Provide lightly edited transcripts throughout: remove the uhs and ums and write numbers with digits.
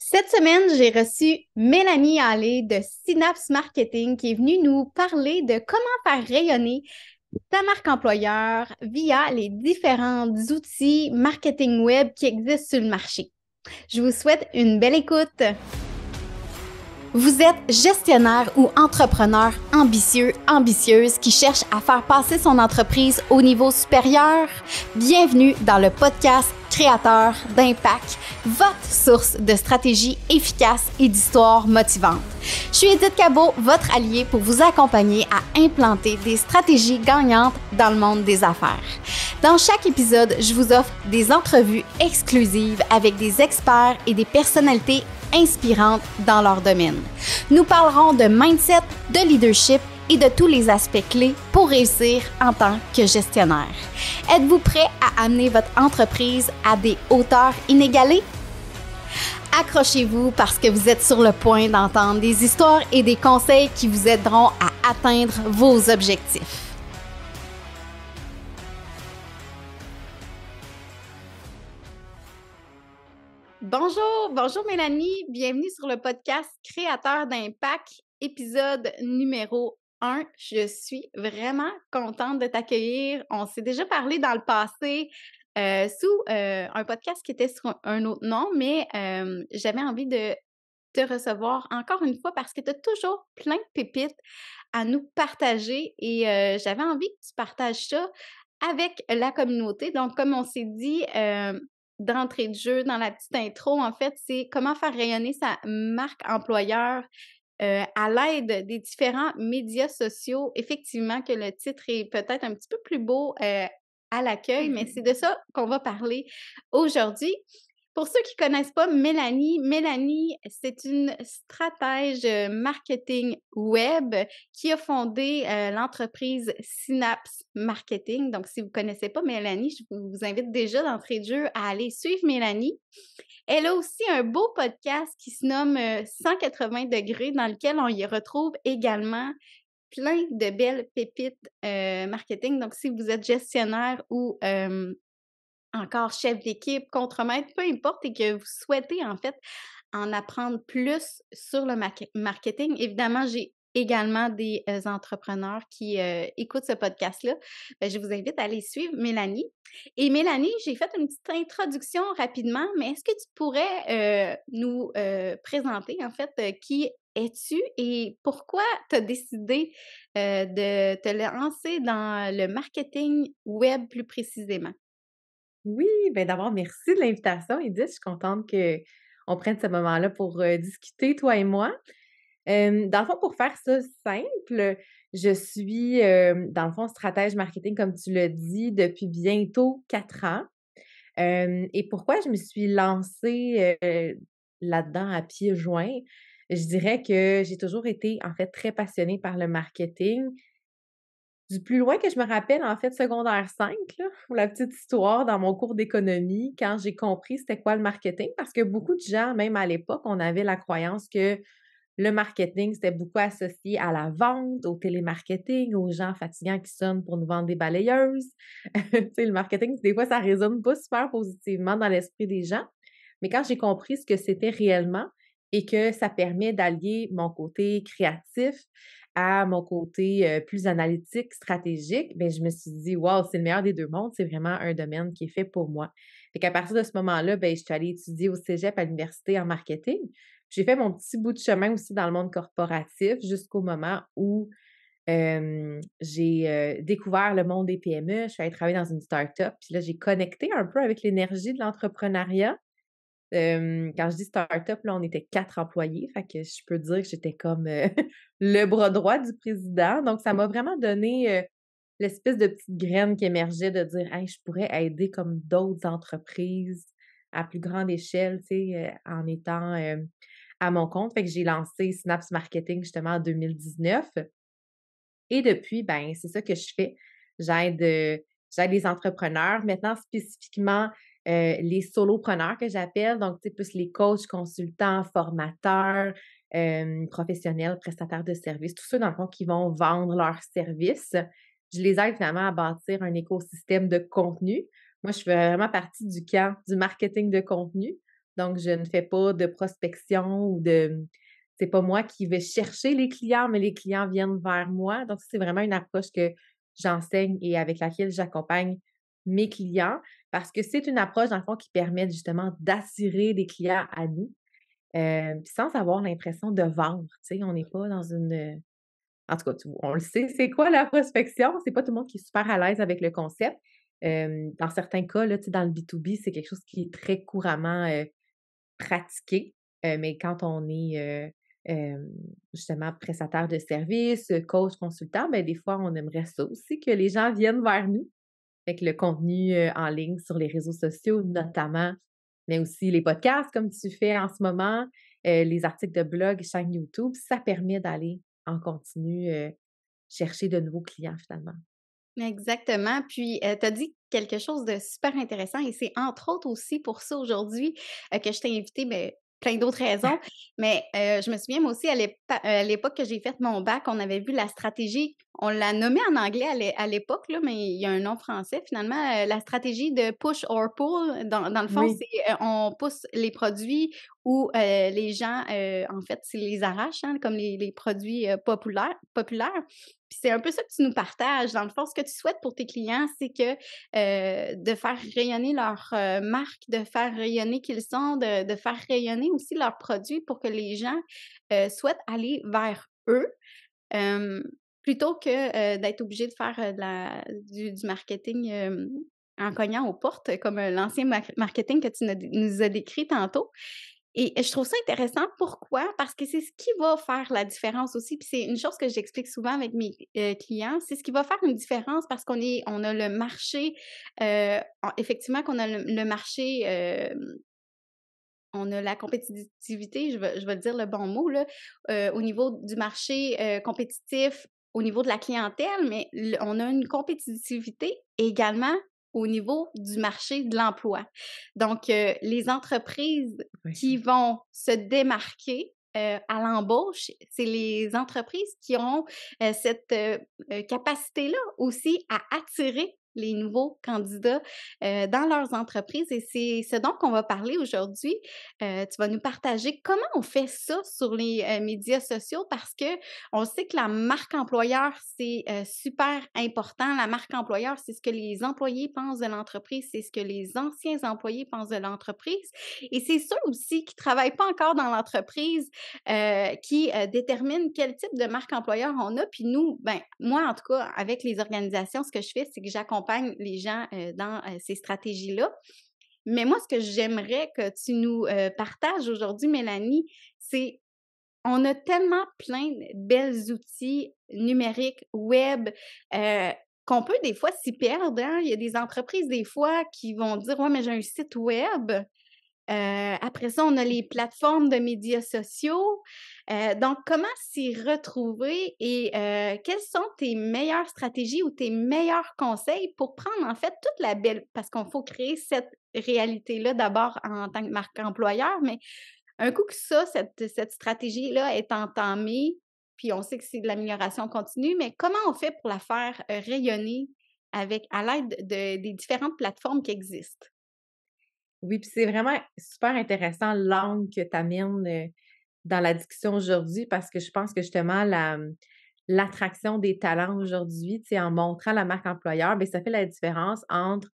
Cette semaine, j'ai reçu Mélanie Allé de Synapse Marketing qui est venue nous parler de comment faire rayonner ta marque employeur via les différents outils marketing web qui existent sur le marché. Je vous souhaite une belle écoute. Vous êtes gestionnaire ou entrepreneur ambitieux, ambitieuse qui cherche à faire passer son entreprise au niveau supérieur? Bienvenue dans le podcast Créateur d'impact, votre source de stratégies efficaces et d'histoires motivantes. Je suis Edith Cabot, votre alliée pour vous accompagner à implanter des stratégies gagnantes dans le monde des affaires. Dans chaque épisode, je vous offre des entrevues exclusives avec des experts et des personnalités inspirantes dans leur domaine. Nous parlerons de mindset, de leadership et de tous les aspects clés pour réussir en tant que gestionnaire. Êtes-vous prêt à amener votre entreprise à des hauteurs inégalées? Accrochez-vous parce que vous êtes sur le point d'entendre des histoires et des conseils qui vous aideront à atteindre vos objectifs. Bonjour Mélanie, bienvenue sur le podcast Créateur d'impact, épisode numéro 1. Je suis vraiment contente de t'accueillir. On s'est déjà parlé dans le passé sous un podcast qui était sur un autre nom, mais j'avais envie de te recevoir encore une fois parce que tu as toujours plein de pépites à nous partager et j'avais envie que tu partages ça avec la communauté. Donc, comme on s'est dit d'entrée de jeu dans la petite intro, en fait, c'est comment faire rayonner sa marque employeur à l'aide des différents médias sociaux. Effectivement, que le titre est peut-être un petit peu plus beau à l'accueil, mais c'est de ça qu'on va parler aujourd'hui. Pour ceux qui ne connaissent pas Mélanie, c'est une stratège marketing web qui a fondé l'entreprise Synapse Marketing. Donc, si vous ne connaissez pas Mélanie, je vous invite déjà d'entrée de jeu à aller suivre Mélanie. Elle a aussi un beau podcast qui se nomme 180 degrés dans lequel on y retrouve également plein de belles pépites marketing. Donc, si vous êtes gestionnaire ou encore chef d'équipe, contremaître, peu importe, et que vous souhaitez en fait en apprendre plus sur le marketing. Évidemment, j'ai également des entrepreneurs qui écoutent ce podcast-là. Ben, je vous invite à aller suivre Mélanie. Et Mélanie, j'ai fait une petite introduction rapidement, mais est-ce que tu pourrais nous présenter en fait qui es-tu et pourquoi tu as décidé de te lancer dans le marketing web plus précisément? Oui, ben d'abord, merci de l'invitation, Edith. Je suis contente qu'on prenne ce moment-là pour discuter, toi et moi. Dans le fond, pour faire ça simple, je suis, dans le fond, stratège marketing, comme tu l'as dit, depuis bientôt 4 ans. Et pourquoi je me suis lancée là-dedans à pieds joints? Je dirais que j'ai toujours été, en fait, très passionnée par le marketing. Du plus loin que je me rappelle, en fait, secondaire 5 là, pour la petite histoire, dans mon cours d'économie, quand j'ai compris c'était quoi le marketing, parce que beaucoup de gens, même à l'époque, on avait la croyance que le marketing, c'était beaucoup associé à la vente, au télémarketing, aux gens fatigants qui sonnent pour nous vendre des balayeuses. Tu sais, le marketing, des fois, ça résonne pas super positivement dans l'esprit des gens. Mais quand j'ai compris ce que c'était réellement et que ça permet d'allier mon côté créatif à mon côté, plus analytique, stratégique, ben je me suis dit: «Wow, c'est le meilleur des 2 mondes, c'est vraiment un domaine qui est fait pour moi». Fait qu'à partir de ce moment-là, ben je suis allée étudier au cégep à l'université en marketing. J'ai fait mon petit bout de chemin aussi dans le monde corporatif jusqu'au moment où, j'ai, découvert le monde des PME. Je suis allée travailler dans une start-up, puis là, j'ai connecté un peu avec l'énergie de l'entrepreneuriat. Quand je dis start-up, là, on était 4 employés, fait que je peux dire que j'étais comme, le bras droit du président. Donc ça m'a vraiment donné, l'espèce de petite graine qui émergeait de dire: «Hey, je pourrais aider comme d'autres entreprises à plus grande échelle», tu sais, en étant, à mon compte. Fait que j'ai lancé Synapse Marketing justement en 2019 et depuis, ben, c'est ça que je fais. J'aide, j'aide les entrepreneurs, maintenant spécifiquement, les solopreneurs que j'appelle, donc tu sais, plus les coachs, consultants, formateurs, professionnels, prestataires de services, tous ceux dans le fond qui vont vendre leurs services. Je les aide finalement à bâtir un écosystème de contenu. Moi, je fais vraiment partie du camp du marketing de contenu. Donc, je ne fais pas de prospection ou c'est pas moi qui vais chercher les clients, mais les clients viennent vers moi. Donc, c'est vraiment une approche que j'enseigne et avec laquelle j'accompagne mes clients parce que c'est une approche, dans le fond, qui permet justement d'attirer des clients à nous, puis sans avoir l'impression de vendre, tu sais. On n'est pas dans une, en tout cas, on le sait, c'est quoi la prospection? C'est pas tout le monde qui est super à l'aise avec le concept. Dans certains cas, là, tu sais, dans le B2B, c'est quelque chose qui est très couramment, pratiqué, mais quand on est, justement prestataire de services, coach, consultant, ben des fois, on aimerait ça aussi que les gens viennent vers nous. Fait que le contenu, en ligne sur les réseaux sociaux notamment, mais aussi les podcasts comme tu fais en ce moment, les articles de blog, chaîne YouTube, ça permet d'aller en continu, chercher de nouveaux clients finalement. Exactement. Puis, tu as dit quelque chose de super intéressant et c'est entre autres aussi pour ça aujourd'hui, que je t'ai invitée, mais plein d'autres raisons. Mais, je me souviens moi aussi à l'époque que j'ai fait mon bac, on avait vu la stratégie, on l'a nommée en anglais à l'époque là, mais il y a un nom français finalement, la stratégie de push or pull. Dans le fond, Oui, c'est, on pousse les produits ou, les gens, en fait, c'est les arrachent, hein, comme les produits, populaires. Puis c'est un peu ça que tu nous partages. Dans le fond, ce que tu souhaites pour tes clients, c'est que, de faire rayonner leur, marque, de faire rayonner qui ils sont, de faire rayonner aussi leurs produits pour que les gens, souhaitent aller vers eux, hem, plutôt que, d'être obligés de faire, du marketing, en cognant aux portes comme, l'ancien marketing que tu nous as décrit tantôt. Et je trouve ça intéressant. Pourquoi? Parce que c'est ce qui va faire la différence aussi. Puis c'est une chose que j'explique souvent avec mes, clients, c'est ce qui va faire une différence parce on a le marché, effectivement qu'on a le marché, on a la compétitivité, je vais dire le bon mot là, au niveau du marché, compétitif, au niveau de la clientèle, mais on a une compétitivité également au niveau du marché de l'emploi. Donc, les entreprises oui. qui vont se démarquer, à l'embauche, c'est les entreprises qui ont, cette, capacité-là aussi à attirer les nouveaux candidats, dans leurs entreprises et c'est ce dont on va parler aujourd'hui. Tu vas nous partager comment on fait ça sur les, médias sociaux parce que on sait que la marque employeur, c'est, super important. La marque employeur, c'est ce que les employés pensent de l'entreprise, c'est ce que les anciens employés pensent de l'entreprise et c'est ceux aussi qui travaillent pas encore dans l'entreprise, qui, déterminent quel type de marque employeur on a. Puis nous, ben, moi, en tout cas, avec les organisations, ce que je fais, c'est que j'accompagne les gens, dans, ces stratégies-là. Mais moi, ce que j'aimerais que tu nous, partages aujourd'hui, Mélanie, c'est on a tellement plein de belles outils numériques, web, heu, qu'on peut des fois s'y perdre, hein. Il y a des entreprises, des fois, qui vont dire: «Ouais, mais j'ai un site web». Après ça, on a les plateformes de médias sociaux. Donc comment s'y retrouver et quelles sont tes meilleures stratégies ou tes meilleurs conseils pour prendre, en fait, toute la belle parce qu'on faut créer cette réalité-là d'abord en tant que marque employeur, mais un coup que ça, cette stratégie-là est entamée, puis on sait que c'est de l'amélioration continue, mais comment on fait pour la faire, rayonner avec à l'aide des différentes plateformes qui existent? Oui, puis c'est vraiment super intéressant l'angle que tu amènes, dans la discussion aujourd'hui parce que je pense que justement l'attraction des talents aujourd'hui, tu sais, en montrant la marque employeur, bien ça fait la différence entre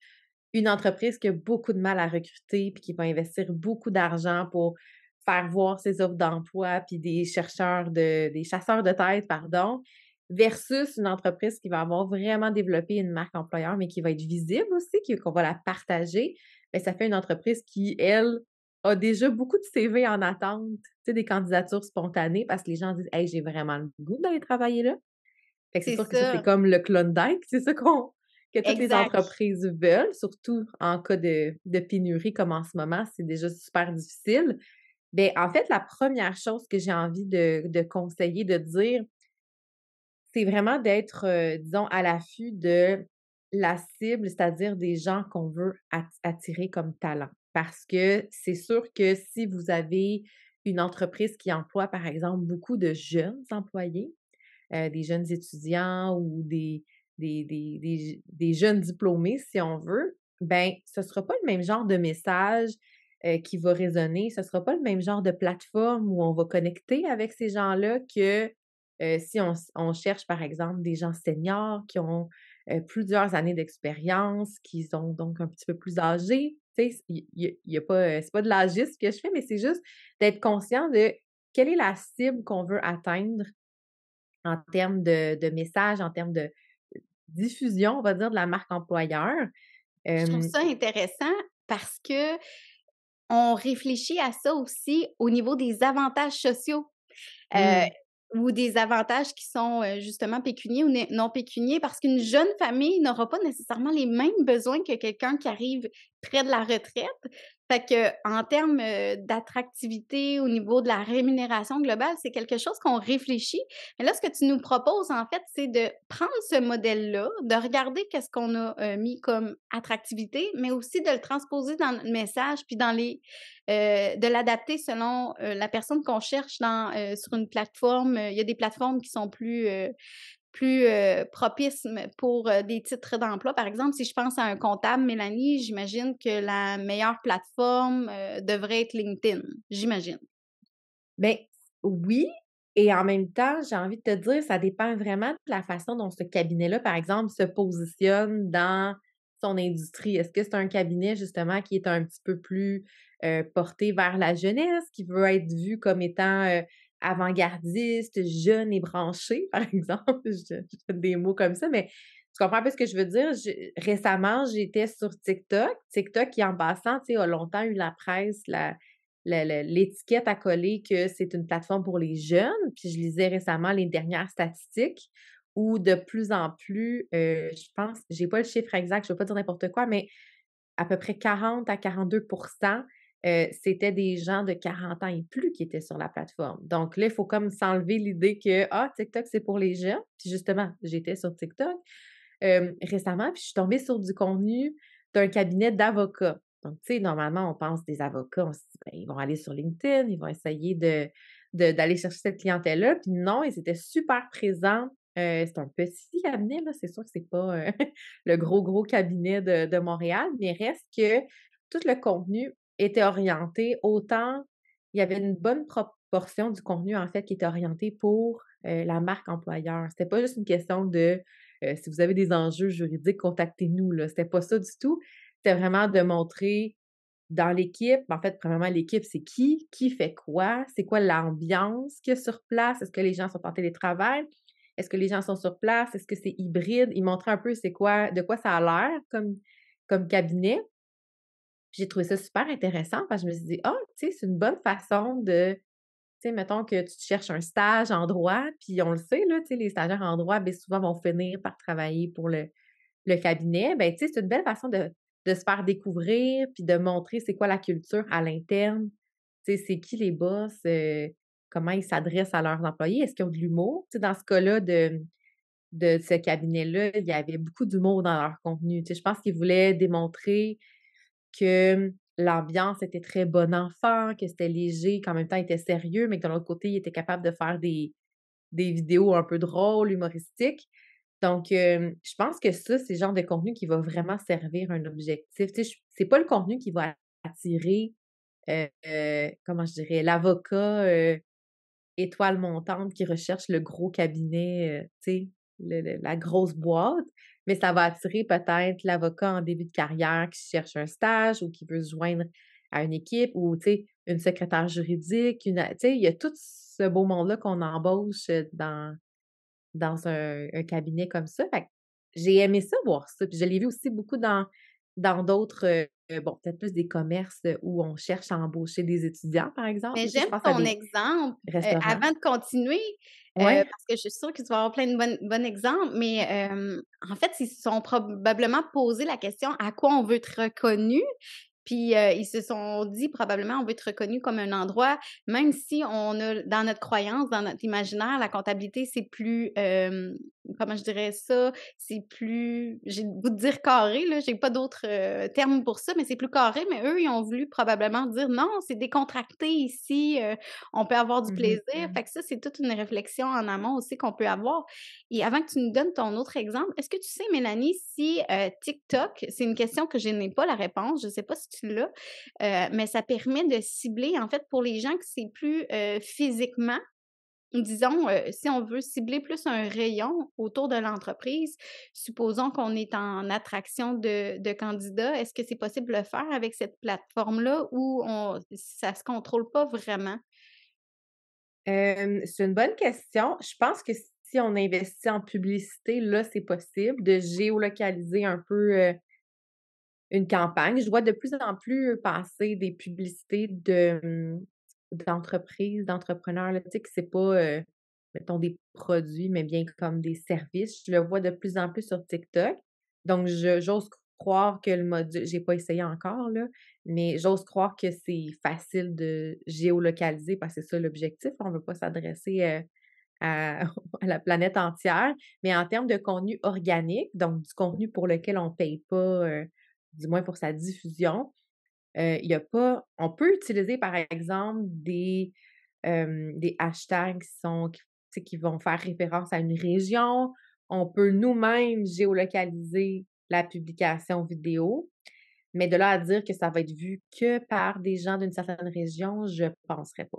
une entreprise qui a beaucoup de mal à recruter puis qui va investir beaucoup d'argent pour faire voir ses offres d'emploi puis des chasseurs de tête, pardon, versus une entreprise qui va avoir vraiment développé une marque employeur, mais qui va être visible aussi, qu'on va la partager. Bien, ça fait une entreprise qui, elle, a déjà beaucoup de CV en attente, tu sais, des candidatures spontanées parce que les gens disent: «Hey, j'ai vraiment le goût d'aller travailler là». Fait que c'est C'est sûr que ça, c'est ça, comme le Klondike, c'est ça que toutes les exact. entreprises veulent, surtout en cas de pénurie comme en ce moment, c'est déjà super difficile. Beh, en fait, la première chose que j'ai envie de conseiller, de dire, c'est vraiment d'être, disons, à l'affût de la cible, c'est-à-dire des gens qu'on veut attirer comme talent. Parce que c'est sûr que si vous avez une entreprise qui emploie, par exemple, beaucoup de jeunes employés, des jeunes étudiants ou des jeunes diplômés, si on veut, ben, ce sera pas le même genre de message qui va résonner. Ce sera pas le même genre de plateforme où on va connecter avec ces gens-là que, si on cherche, par exemple, des gens seniors qui ont, plusieurs années d'expérience, qui sont donc un petit peu plus âgés. Tu sais, il y a pas, c'est pas de l'agisme que je fais, mais c'est juste d'être conscient de quelle est la cible qu'on veut atteindre en termes de messages, en termes de diffusion, on va dire, de la marque employeur. Je trouve Hem ça intéressant parce que on réfléchit à ça aussi au niveau des avantages sociaux. Heu, mmh, ou des avantages qui sont, justement pécuniers ou non pécuniers parce qu'une jeune famille n'aura pas nécessairement les mêmes besoins que quelqu'un qui arrive près de la retraite. Fait qu'en termes, d'attractivité au niveau de la rémunération globale, c'est quelque chose qu'on réfléchit. Mais là, ce que tu nous proposes, en fait, c'est de prendre ce modèle-là, de regarder qu'est-ce qu'on a, mis comme attractivité, mais aussi de le transposer dans notre message puis dans les de l'adapter selon, la personne qu'on cherche sur une plateforme. Il y a des plateformes qui sont plus propices pour, des titres d'emploi. Par exemple, si je pense à un comptable, Mélanie, j'imagine que la meilleure plateforme, devrait être LinkedIn, j'imagine. Ben, oui, et en même temps, j'ai envie de te dire, ça dépend vraiment de la façon dont ce cabinet-là, par exemple, se positionne dans son industrie. Est-ce que c'est un cabinet justement qui est un petit peu plus, porté vers la jeunesse, qui veut être vu comme étant, avant-gardiste, jeune et branché, par exemple? Je donne des mots comme ça, mais tu comprends un peu ce que je veux dire? Récemment, j'étais sur TikTok. TikTok qui, en passant, tu sais, a longtemps eu la presse, l'étiquette à coller que c'est une plateforme pour les jeunes. Puis je lisais récemment les dernières statistiques où de plus en plus, je pense, j'ai pas le chiffre exact, je veux pas dire n'importe quoi, mais à peu près 40 à 42 c'était des gens de 40 ans et plus qui étaient sur la plateforme. Donc là, il faut comme s'enlever l'idée que: «Ah, TikTok, c'est pour les jeunes». Puis justement, j'étais sur TikTok, récemment, puis je suis tombée sur du contenu d'un cabinet d'avocats. Donc, tu sais, normalement, on pense des avocats, on se dit: «Ben, ils vont aller sur LinkedIn, ils vont essayer d'aller chercher cette clientèle-là». Puis non, ils étaient super présents. C'est un petit cabinet, là, c'est sûr que c'est pas, le gros, gros cabinet de Montréal, mais reste que tout le contenu était orienté autant il y avait une bonne proportion du contenu, en fait, qui était orienté pour, la marque employeur. C'était pas juste une question de si vous avez des enjeux juridiques, contactez-nous, là. C'était pas ça du tout. C'était vraiment de montrer dans l'équipe, en fait, premièrement, l'équipe, c'est qui? Qui fait quoi? C'est quoi l'ambiance qu'il y a sur place? Est-ce que les gens sont en télétravail? Est-ce que les gens sont sur place? Est-ce que c'est hybride? Ils montraient un peu c'est quoi de quoi ça a l'air comme cabinet. J'ai trouvé ça super intéressant parce que je me suis dit: «Ah, tu sais, c'est une bonne façon de» tu sais, mettons que tu te cherches un stage en droit, puis on le sait, là, tu sais, les stagiaires en droit, bien souvent, vont finir par travailler pour le cabinet. Ben, tu sais, c'est une belle façon de se faire découvrir, puis de montrer c'est quoi la culture à l'interne. Tu sais, c'est qui les boss, comment ils s'adressent à leurs employés, est-ce qu'ils ont de l'humour? Tu sais, dans ce cas-là de ce cabinet-là, il y avait beaucoup d'humour dans leur contenu. Tu sais, je pense qu'ils voulaient démontrer que l'ambiance était très bon enfant, que c'était léger, qu'en même temps, il était sérieux, mais que de l'autre côté, il était capable de faire des vidéos un peu drôles, humoristiques. Donc, je pense que ça, c'est le genre de contenu qui va vraiment servir un objectif. Tu sais, c'est pas le contenu qui va attirer, comment je dirais, l'avocat, étoile montante qui recherche le gros cabinet, tu sais, la grosse boîte, mais ça va attirer peut-être l'avocat en début de carrière qui cherche un stage ou qui veut se joindre à une équipe ou, tu sais, une secrétaire juridique, tu sais, il y a tout ce beau monde-là qu'on embauche, dans un cabinet comme ça. Fait que j'ai aimé ça, voir ça. Puis je l'ai vu aussi beaucoup dans d'autres, bon, peut-être plus des commerces, où on cherche à embaucher des étudiants, par exemple. Mais Tu sais, je j'aime pense à ton des exemple. restaurants. Avant de continuer, Ouais. parce que je suis sûre que tu vas avoir plein de bons exemples, mais en fait, ils se sont probablement posé la question: «À quoi on veut être reconnu?» Puis, ils se sont dit probablement: «On veut être reconnu comme un endroit», même si on a dans notre croyance, dans notre imaginaire, la comptabilité, c'est plus, comment je dirais ça? C'est plus j'ai le goût de dire carré, là, j'ai pas d'autres, termes pour ça, mais c'est plus carré, mais eux, ils ont voulu probablement dire: «Non, c'est décontracté ici, on peut avoir du Mmh plaisir». Fait que ça, c'est toute une réflexion en amont aussi qu'on peut avoir. Et avant que tu nous donnes ton autre exemple, est-ce que tu sais, Mélanie, si, TikTok c'est une question que je n'ai pas la réponse, je sais pas si tu l'as, mais ça permet de cibler, en fait, pour les gens que c'est plus, physiquement, disons, si on veut cibler plus un rayon autour de l'entreprise, supposons qu'on est en attraction de candidats, est-ce que c'est possible de le faire avec cette plateforme-là ou ça se contrôle pas vraiment? C'est une bonne question. Je pense que si on investit en publicité, là, c'est possible de géolocaliser un peu, une campagne. Je vois de plus en plus passer des publicités d'entreprises, d'entrepreneurs, là, tu sais, que c'est pas, mettons des produits, mais bien comme des services. Je le vois de plus en plus sur TikTok. Donc j'ose croire que le module j'ai pas essayé encore là, mais j'ose croire que c'est facile de géolocaliser parce que c'est ça l'objectif. On veut pas s'adresser, à à la planète entière. Mais en termes de contenu organique, donc du contenu pour lequel on paye pas, du moins pour sa diffusion, il y a pas on peut utiliser, par exemple, des hashtags qui tu sais, qui vont faire référence à une région. On peut nous-mêmes géolocaliser la publication vidéo, mais de là à dire que ça va être vu que par des gens d'une certaine région, je penserais pas.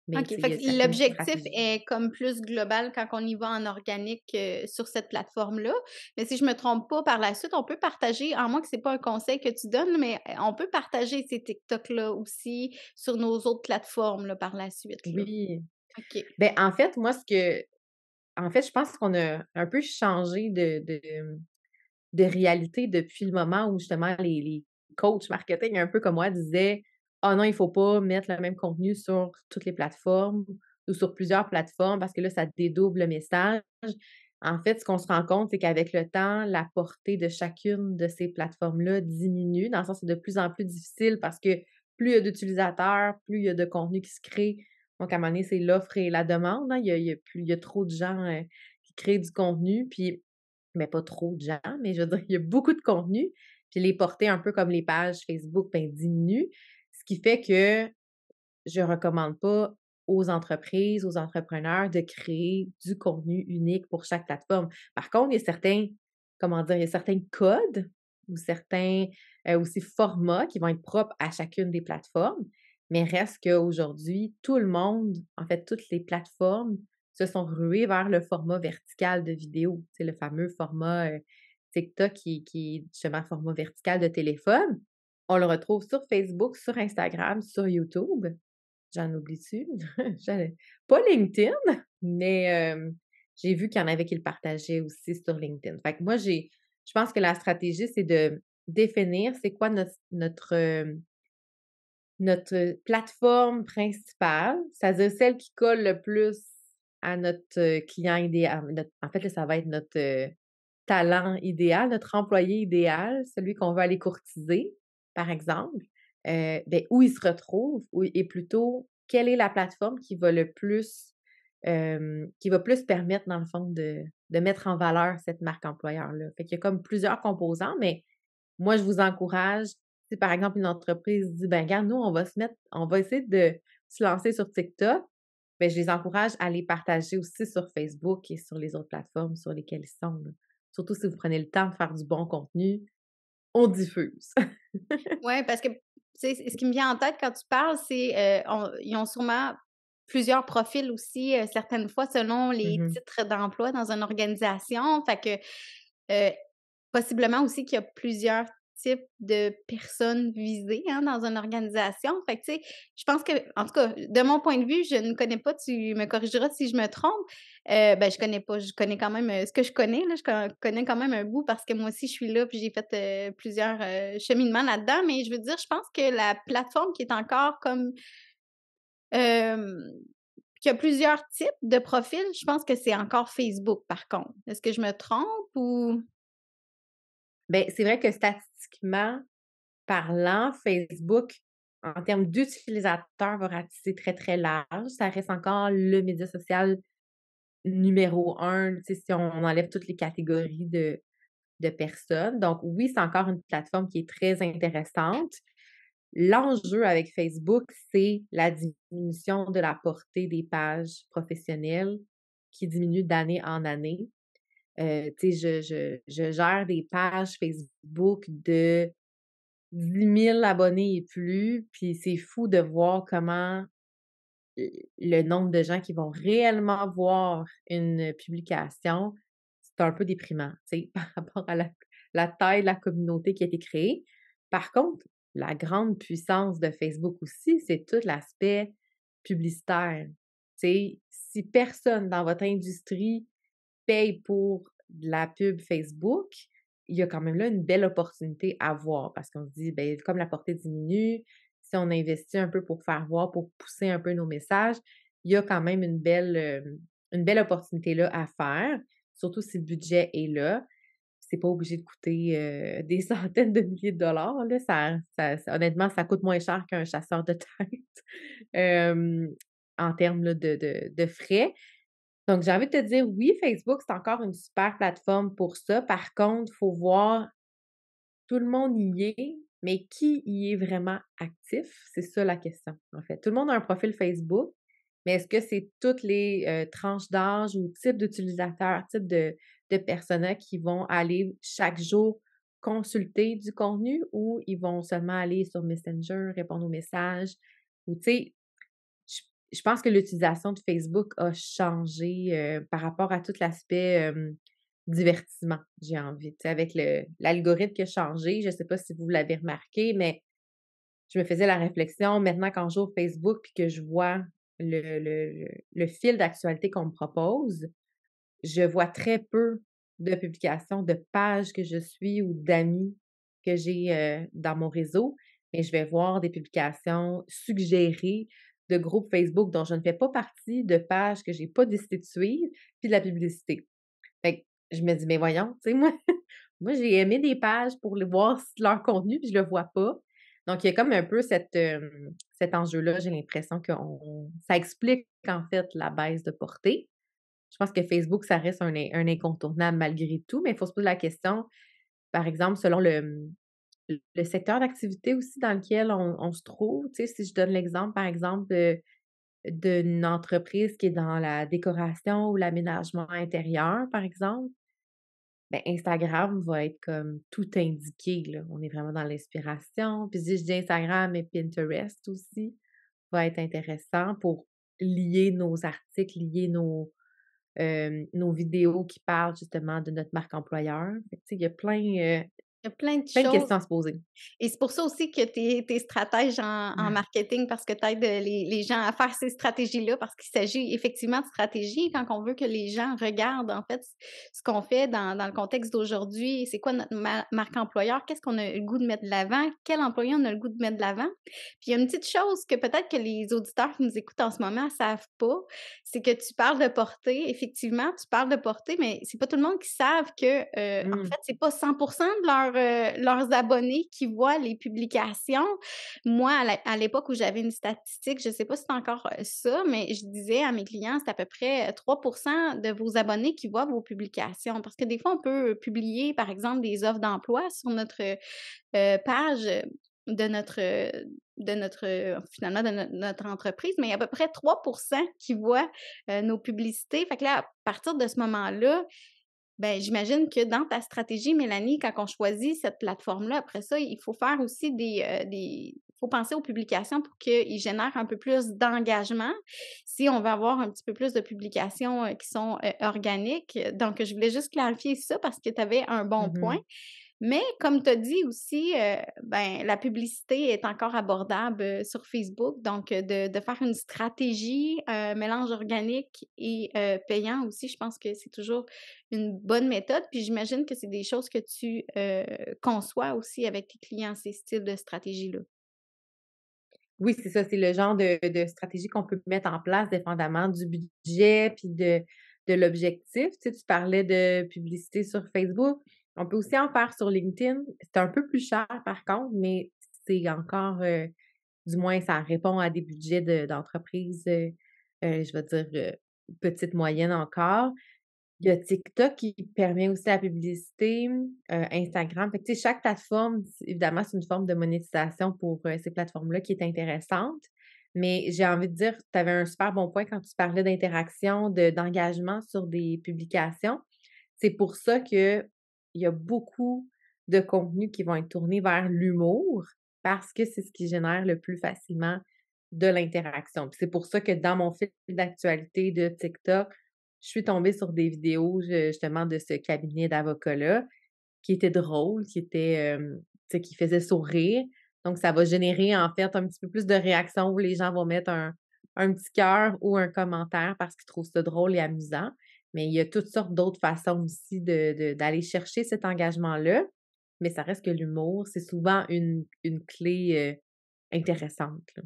Mais tu OK, sais, il fait y a que certaines l'objectif stratégies. est comme plus global quand on y va en organique, sur cette plateforme-là. Mais si je me trompe pas, par la suite, on peut partager, à moins que c'est pas un conseil que tu donnes, mais on peut partager ces TikTok-là aussi sur nos autres plateformes, là, par la suite, là. Oui. OK. Ben en fait, moi, en fait, je pense qu'on a un peu changé de réalité depuis le moment où justement les coachs marketing un peu comme moi disaient: «Ah non, il faut pas mettre le même contenu sur toutes les plateformes ou sur plusieurs plateformes parce que là, ça dédouble le message». En fait, ce qu'on se rend compte, c'est qu'avec le temps, la portée de chacune de ces plateformes-là diminue. Dans le sens, c'est de plus en plus difficile parce que plus il y a d'utilisateurs, plus il y a de contenu qui se crée. Donc, à un moment donné, c'est l'offre et la demande, hein. Il y a trop de gens, qui créent du contenu, puis mais pas trop de gens, mais je veux dire, il y a beaucoup de contenu, puis les portées un peu comme les pages Facebook, ben, diminuent. Ce qui fait que je recommande pas aux entreprises, aux entrepreneurs de créer du contenu unique pour chaque plateforme. Par contre, il y a certains, comment dire, il y a certains codes ou certains, aussi formats qui vont être propres à chacune des plateformes, mais reste qu'aujourd'hui, tout le monde, en fait, toutes les plateformes se sont ruées vers le format vertical de vidéo. C'est le fameux format, TikTok qui est justement format vertical de téléphone. On le retrouve sur Facebook, sur Instagram, sur YouTube. J'en oublie-tu? J'en pas LinkedIn, mais j'ai vu qu'il y en avait qui le partageaient aussi sur LinkedIn. Fait que moi, je pense que la stratégie, c'est de définir c'est quoi notre plateforme principale, c'est-à-dire celle qui colle le plus à notre, client idéal. En fait, là, ça va être notre, talent idéal, notre employé idéal, celui qu'on veut aller courtiser, par exemple, beh, où il se retrouve ou et plutôt quelle est la plateforme qui va le plus, qui va plus permettre dans le fond de mettre en valeur cette marque employeur-là. Fait qu'il y a comme plusieurs composants, mais moi je vous encourage, si par exemple une entreprise dit: «Ben regarde, nous on va essayer de se lancer sur TikTok», ben je les encourage à les partager aussi sur Facebook et sur les autres plateformes sur lesquelles ils sont, là. Surtout si vous prenez le temps de faire du bon contenu, on diffuse. Ouais, parce que, tu sais, ce qui me vient en tête quand tu parles, c'est, ils ont sûrement plusieurs profils aussi, certaines fois selon les Mmh. titres d'emploi dans une organisation. Fait que, heu, possiblement aussi qu'il y a plusieurs types de personnes visées, hein, dans une organisation. Fait que, tu sais, je pense que en tout cas, de mon point de vue, je ne connais pas, tu me corrigeras si je me trompe. Ben, je connais pas, je connais quand même, ce que je connais là, connais quand même un bout parce que moi aussi je suis là, puis j'ai fait, plusieurs, cheminements là-dedans. Mais je veux dire, je pense que la plateforme qui est encore comme, hem, qui a plusieurs types de profils, je pense que c'est encore Facebook par contre. Est-ce que je me trompe ou? Beh, c'est vrai que statistiquement parlant, Facebook, en termes d'utilisateurs, va ratisser très, très large. Ça reste encore le média social numéro un, tu sais, si on enlève toutes les catégories de personnes. Donc oui, c'est encore une plateforme qui est très intéressante. L'enjeu avec Facebook, c'est la diminution de la portée des pages professionnelles qui diminue d'année en année. Tu sais, je gère des pages Facebook de 10 000 abonnés et plus, puis c'est fou de voir comment le nombre de gens qui vont réellement voir une publication, c'est un peu déprimant, tu sais, par rapport à la taille de la communauté qui a été créée. Par contre, la grande puissance de Facebook aussi, c'est tout l'aspect publicitaire. Tu sais, si personne dans votre industrie paye pour de la pub Facebook, il y a quand même là une belle opportunité à voir parce qu'on se dit, ben comme la portée diminue, si on investit un peu pour faire voir, pour pousser un peu nos messages, il y a quand même une belle opportunité là à faire, surtout si le budget est là. C'est pas obligé de coûter, des centaines de milliers de dollars, là. Honnêtement, ça coûte moins cher qu'un chasseur de tête, hem, en termes là de frais. Donc, j'ai envie de te dire, oui, Facebook, c'est encore une super plateforme pour ça. Par contre, il faut voir, tout le monde y est, mais qui y est vraiment actif? C'est ça la question, en fait. Tout le monde a un profil Facebook, mais est-ce que c'est toutes les tranches d'âge ou types d'utilisateurs, types de personas qui vont aller chaque jour consulter du contenu ou ils vont seulement aller sur Messenger, répondre aux messages? Ou, tu sais, je je pense que l'utilisation de Facebook a changé, par rapport à tout l'aspect, divertissement, j'ai envie. Tu sais, avec l'algorithme qui a changé, je ne sais pas si vous l'avez remarqué, mais je me faisais la réflexion maintenant quand j'ouvre Facebook puis que je vois le fil d'actualité qu'on me propose, je vois très peu de publications de pages que je suis ou d'amis que j'ai, dans mon réseau, mais je vais voir des publications suggérées de groupes Facebook dont je ne fais pas partie, de pages que j'ai pas décidé de suivre, puis de la publicité. Fait que je me dis: «Mais voyons, tu sais, moi moi j'ai aimé des pages pour le voir leur contenu, puis je le vois pas». Donc il y a comme un peu cet enjeu-là, j'ai l'impression que ça explique en fait la baisse de portée. Je pense que Facebook, ça reste un incontournable malgré tout, mais il faut se poser la question, par exemple, selon le secteur d'activité aussi dans lequel on se trouve. Tu sais, si je donne l'exemple, par exemple, d'une entreprise qui est dans la décoration ou l'aménagement intérieur, par exemple, ben, Instagram va être comme tout indiqué, là. On est vraiment dans l'inspiration. Puis si je dis Instagram, mais Pinterest aussi va être intéressant pour lier nos articles, lier nos vidéos qui parlent justement de notre marque employeur. Fait que, tu sais, il y a Il y a plein de plein de choses. questions à se poser. Et c'est pour ça aussi que tu es stratège en marketing parce que tu aides, les gens à faire ces stratégies-là parce qu'il s'agit effectivement de stratégie quand on veut que les gens regardent, en fait, ce qu'on fait dans le contexte d'aujourd'hui. C'est quoi notre marque employeur? Qu'est-ce qu'on a le goût de mettre de l'avant? Quel employé on a le goût de mettre de l'avant? Puis il y a une petite chose que peut-être que les auditeurs qui nous écoutent en ce moment ne savent pas, c'est que tu parles de portée. Effectivement, tu parles de portée, mais c'est pas tout le monde qui savent que, en Mmh. fait, c'est pas 100 de leurs abonnés qui voient les publications. Moi, à l'époque où j'avais une statistique, je sais pas si c'est encore, ça, mais je disais à mes clients: «C'est à peu près, 3 de vos abonnés qui voient vos publications». Parce que des fois, on peut publier, par exemple, des offres d'emploi sur notre, page, de notre, finalement de notre entreprise, mais il y a à peu près 3 qui voient, nos publicités. Fait que là, à partir de ce moment-là, ben, j'imagine que dans ta stratégie, Mélanie, quand on choisit cette plateforme-là, après ça, il faut faire aussi des faut penser aux publications pour qu'ils génèrent un peu plus d'engagement, si on veut avoir un petit peu plus de publications, qui sont, organiques. Donc je voulais juste clarifier ça parce que tu avais un bon point. Mmh. Mais comme tu as dit aussi, ben, la publicité est encore abordable, sur Facebook, donc de faire une stratégie, mélange organique et payant aussi, je pense que c'est toujours une bonne méthode. Puis j'imagine que c'est des choses que tu, conçois aussi avec tes clients, ces styles de stratégie-là. Oui, c'est ça, c'est le genre de stratégie qu'on peut mettre en place dépendamment du budget puis de l'objectif. Tu sais, tu parlais de publicité sur Facebook. On peut aussi en faire sur LinkedIn. C'est un peu plus cher par contre, mais c'est encore, du moins ça répond à des budgets d'entreprise, je vais dire, petite moyenne encore. Il y a TikTok qui permet aussi la publicité, Instagram. Fait que, tu sais, chaque plateforme, évidemment, c'est une forme de monétisation pour, ces plateformes-là qui est intéressante. Mais j'ai envie de dire, tu avais un super bon point quand tu parlais d'interaction, d'engagement sur des publications. C'est pour ça qu'il y a beaucoup de contenus qui vont être tournés vers l'humour, parce que c'est ce qui génère le plus facilement de l'interaction. Puis c'est pour ça que dans mon fil d'actualité de TikTok, je suis tombée sur des vidéos justement de ce cabinet d'avocats-là, qui étaient drôles, qui étaient, tu sais, qui faisaient sourire. Donc ça va générer en fait un petit peu plus de réactions où les gens vont mettre un petit cœur ou un commentaire parce qu'ils trouvent ça drôle et amusant. Mais il y a toutes sortes d'autres façons aussi d'aller chercher cet engagement-là, mais ça reste que l'humour, c'est souvent une clé, intéressante, là.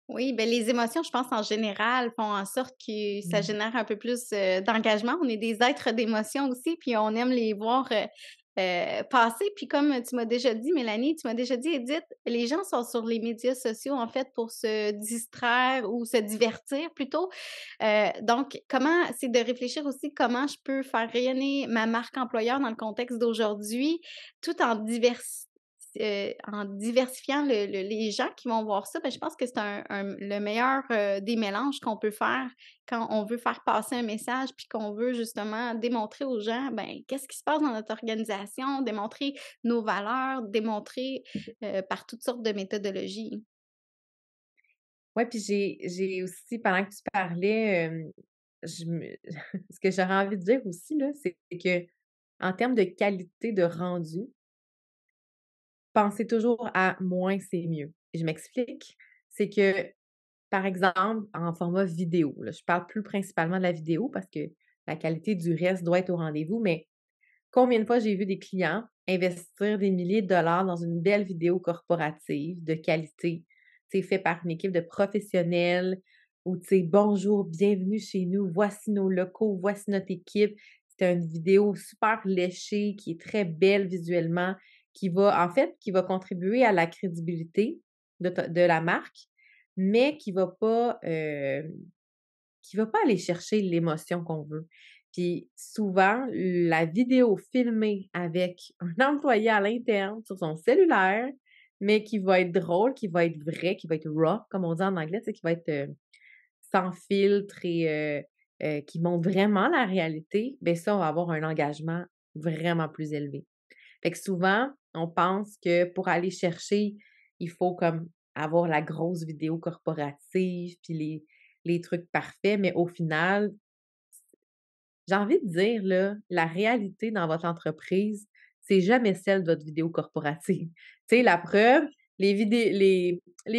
Oui, ben les émotions, je pense, en général, font en sorte que ça Mmh. génère un peu plus, d'engagement. On est des êtres d'émotions aussi, puis on aime les voir, passer. Puis comme tu m'as déjà dit, Mélanie, tu m'as déjà dit, Edith, les gens sont sur les médias sociaux, en fait, pour se distraire ou se divertir plutôt. Donc comment c'est de réfléchir aussi comment je peux faire rayonner ma marque employeur dans le contexte d'aujourd'hui, tout en diversifiant les gens qui vont voir ça. Ben, je pense que c'est le meilleur, des mélanges qu'on peut faire quand on veut faire passer un message, puis qu'on veut justement démontrer aux gens, ben, qu'est-ce qui se passe dans notre organisation, démontrer nos valeurs, démontrer, par toutes sortes de méthodologies. Ouais, puis j'ai aussi pendant que tu parlais, je me ce que j'aurais envie de dire aussi là, c'est que en termes de qualité de rendu, pensez toujours à moins, c'est mieux. Et je m'explique, c'est que, par exemple, en format vidéo, là, je parle plus principalement de la vidéo parce que la qualité du reste doit être au rendez-vous, mais combien de fois j'ai vu des clients investir des milliers de dollars dans une belle vidéo corporative de qualité, tu sais, fait par une équipe de professionnels ou tu sais: «Bonjour, bienvenue chez nous, voici nos locaux, voici notre équipe». C'est une vidéo super léchée, qui est très belle visuellement, qui va contribuer à la crédibilité de la marque, mais qui va pas aller chercher l'émotion qu'on veut. Puis souvent, la vidéo filmée avec un employé à l'interne sur son cellulaire, mais qui va être drôle, qui va être vrai, qui va être raw, comme on dit en anglais, tu sais, qui va être, sans filtre et qui montre vraiment la réalité, ben ça, on va avoir un engagement vraiment plus élevé. Fait que souvent, on pense que pour aller chercher, il faut comme avoir la grosse vidéo corporative, puis les trucs parfaits, mais au final, j'ai envie de dire là, la réalité dans votre entreprise, c'est jamais celle de votre vidéo corporative. Tu sais, la preuve, les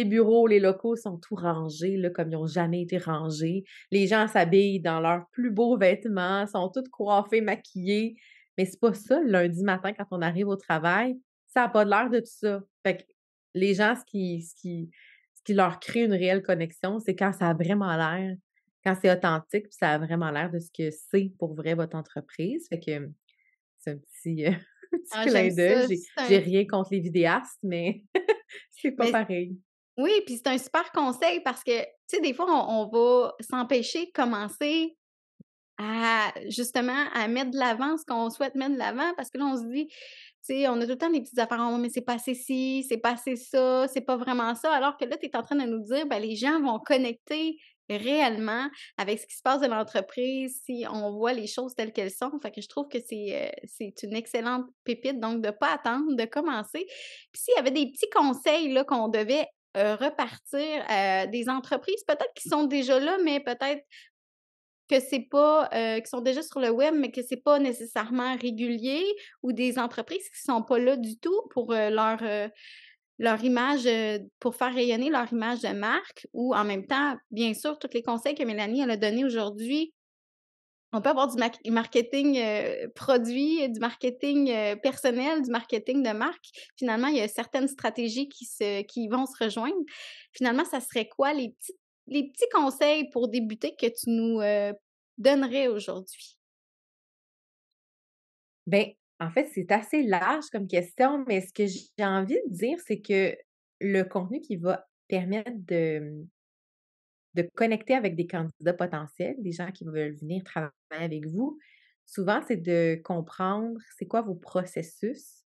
bureaux, les locaux sont tout rangés là, comme ils ont jamais été rangés. Les gens s'habillent dans leurs plus beaux vêtements, sont tous coiffés, maquillés, mais c'est pas ça le lundi matin quand on arrive au travail, ça a pas l'air de tout ça. Fait que les gens, ce qui leur crée une réelle connexion, c'est quand ça a vraiment l'air, quand c'est authentique, puis ça a vraiment l'air de ce que c'est pour vrai votre entreprise. Fait que, c'est un petit, un petit Ah, j'aime clin d'œil. ça, J'ai rien contre les vidéastes, mais c'est pas mais pareil. oui, puis c'est un super conseil parce que, tu sais, des fois, on va s'empêcher de commencer à justement, à mettre de l'avant ce qu'on souhaite mettre de l'avant parce que là, on se dit, tu sais, on a tout le temps des petites affaires: «Oh, mais c'est pas assez ci, c'est pas assez ça, c'est pas vraiment ça», alors que là, tu es en train de nous dire, ben, les gens vont connecter réellement avec ce qui se passe de l'entreprise si on voit les choses telles qu'elles sont. Fait que je trouve que c'est une excellente pépite, donc de pas attendre, de commencer. Puis s'il y avait des petits conseils, là, qu'on devait, repartir, des entreprises peut-être qui sont déjà là, mais peut-être que c'est pas, qui sont déjà sur le web, mais que c'est pas nécessairement régulier ou des entreprises qui sont pas là du tout pour, leur image, pour faire rayonner leur image de marque ou en même temps, bien sûr, tous les conseils que Mélanie, elle a donnés aujourd'hui, on peut avoir du marketing, produit, du marketing, personnel, du marketing de marque. Finalement, il y a certaines stratégies qui vont se rejoindre. Finalement, ça serait quoi les petits conseils pour débuter que tu nous, donnerais aujourd'hui? Ben, en fait, c'est assez large comme question, mais ce que j'ai envie de dire, c'est que le contenu qui va permettre de connecter avec des candidats potentiels, des gens qui veulent venir travailler avec vous, souvent, c'est de comprendre c'est quoi vos processus,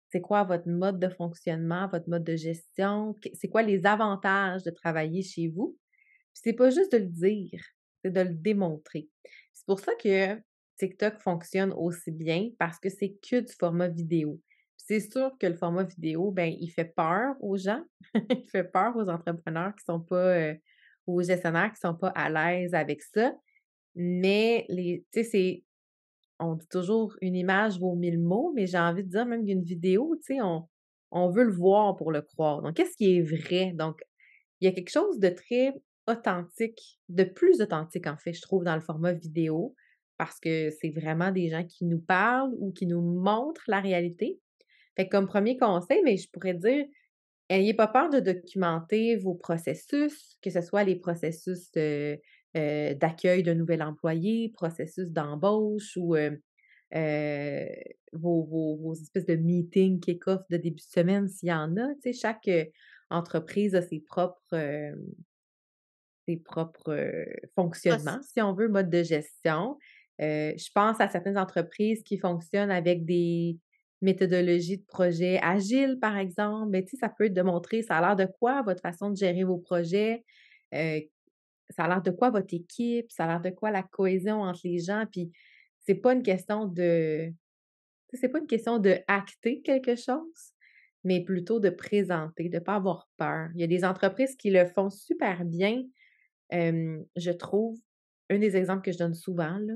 c'est quoi votre mode de fonctionnement, votre mode de gestion, c'est quoi les avantages de travailler chez vous. Puis c'est pas juste de le dire, c'est de le démontrer. C'est pour ça que TikTok fonctionne aussi bien parce que c'est que du format vidéo. Puis c'est sûr que le format vidéo, ben, il fait peur aux gens, il fait peur aux entrepreneurs qui sont pas, aux gestionnaires qui sont pas à l'aise avec ça. Mais tu sais, on dit toujours: «Une image vaut 1000 mots», mais j'ai envie de dire même qu'une vidéo, tu sais, on veut le voir pour le croire. Donc qu'est-ce qui est vrai? Donc il y a quelque chose de très authentique, de plus authentique en fait, je trouve, dans le format vidéo, parce que c'est vraiment des gens qui nous parlent ou qui nous montrent la réalité. Fait que comme premier conseil, mais je pourrais dire, ayez pas peur de documenter vos processus, que ce soit les processus, d'accueil d'un nouvel employé, processus d'embauche ou, heu, vos espèces de meetings kick-off de début de semaine s'il y en a. Tu sais, chaque, entreprise a ses propres fonctionnements, si on veut, mode de gestion. Je pense à certaines entreprises qui fonctionnent avec des méthodologies de projet agiles, par exemple. Mais tu sais, ça peut être de montrer ça a l'air de quoi votre façon de gérer vos projets, heu, ça a l'air de quoi votre équipe, ça a l'air de quoi la cohésion entre les gens. Puis c'est pas une question de tu sais, c'est pas une question de acter quelque chose, mais plutôt de présenter, de pas avoir peur. Il y a des entreprises qui le font super bien. Je trouve un des exemples que je donne souvent là,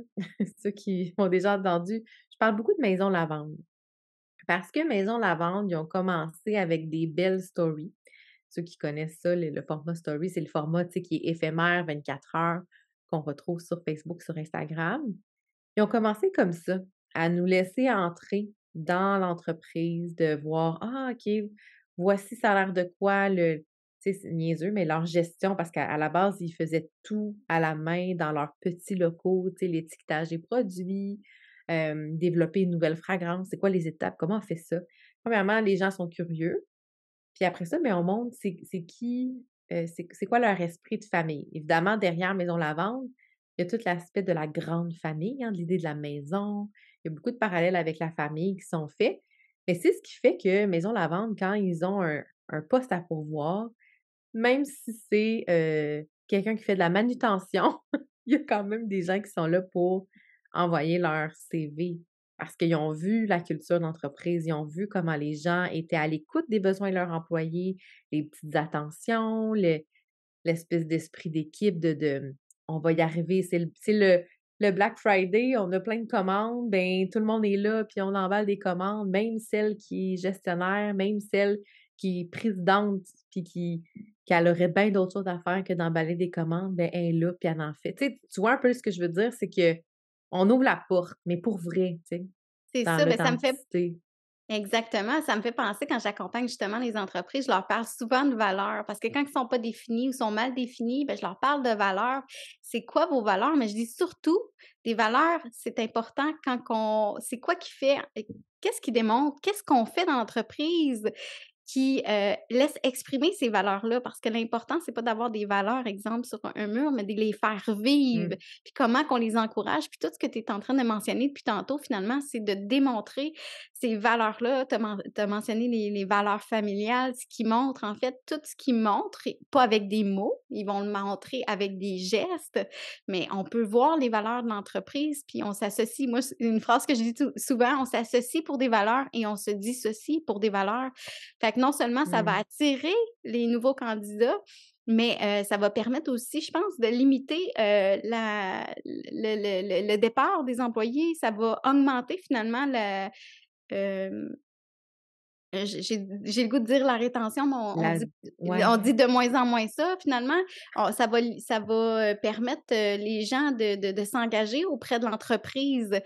ceux qui m'ont déjà entendu, je parle beaucoup de Maison Lavande. Parce que Maison Lavande, ils ont commencé avec des belles stories. Ceux qui connaissent ça, le format story, c'est le format, tu sais, qui est éphémère, 24 heures, qu'on retrouve sur Facebook, sur Instagram. Ils ont commencé comme ça, à nous laisser entrer dans l'entreprise, de voir: «Ah OK, voici ça a l'air de quoi le» tu sais, c'est niaiseux, mais leur gestion parce qu'à la base, ils faisaient tout à la main dans leurs petits locaux, tu sais, l'étiquetage des produits, développer une nouvelle fragrance. C'est quoi les étapes? Comment on fait ça? Premièrement, les gens sont curieux, puis après ça, ben, on montre c'est qui, c'est quoi leur esprit de famille. Évidemment, derrière Maison Lavande, il y a tout l'aspect de la grande famille, hein, de l'idée de la maison. Il y a beaucoup de parallèles avec la famille qui sont faits. Mais c'est ce qui fait que Maison Lavande, quand ils ont un poste à pourvoir, même si c'est, quelqu'un qui fait de la manutention, il y a quand même des gens qui sont là pour envoyer leur CV. Parce qu'ils ont vu la culture d'entreprise, ils ont vu comment les gens étaient à l'écoute des besoins de leurs employés, les petites attentions, l'espèce d'esprit d'équipe de «On va y arriver». C'est le Black Friday, on a plein de commandes, ben, tout le monde est là, puis on emballe des commandes, même celle qui est gestionnaire, même celle qui est présidente, puis qu'elle aurait bien d'autres choses à faire que d'emballer des commandes, ben, elle est là, puis elle en fait. Tu vois un peu ce que je veux dire? C'est qu'on ouvre la porte, mais pour vrai, tu sais, C'est dans ça, ben, ça me fait l'authenticité. exactement, ça me fait penser quand j'accompagne justement les entreprises, je leur parle souvent de valeurs parce que quand ils sont pas définis ou sont mal définis, ben, je leur parle de valeurs. C'est quoi vos valeurs? Mais je dis surtout des valeurs, c'est important quand c'est quoi qui fait, qu'est-ce qui démontre, qu'est-ce qu'on fait dans l'entreprise qui, laisse exprimer ces valeurs-là parce que l'important, c'est pas d'avoir des valeurs, exemple, sur un mur, mais de les faire vivre, Mmh. puis comment qu'on les encourage. Puis tout ce que tu es en train de mentionner depuis tantôt, finalement, c'est de démontrer ces valeurs-là. Tu as mentionné les valeurs familiales, ce qui montre, en fait, tout ce qui montre, et pas avec des mots, ils vont le montrer avec des gestes, mais on peut voir les valeurs de l'entreprise, puis on s'associe. Moi, c'est une phrase que je dis souvent, on s'associe pour des valeurs et on se dissocie pour des valeurs. Fait que non seulement ça va Mmh. attirer les nouveaux candidats, mais ça va permettre aussi, je pense, de limiter, le départ des employés. Ça va augmenter finalement hem, j'ai le goût de dire la rétention, mais La Ouais. on dit de moins en moins ça finalement. Ça va permettre, les gens de s'engager auprès de l'entreprise,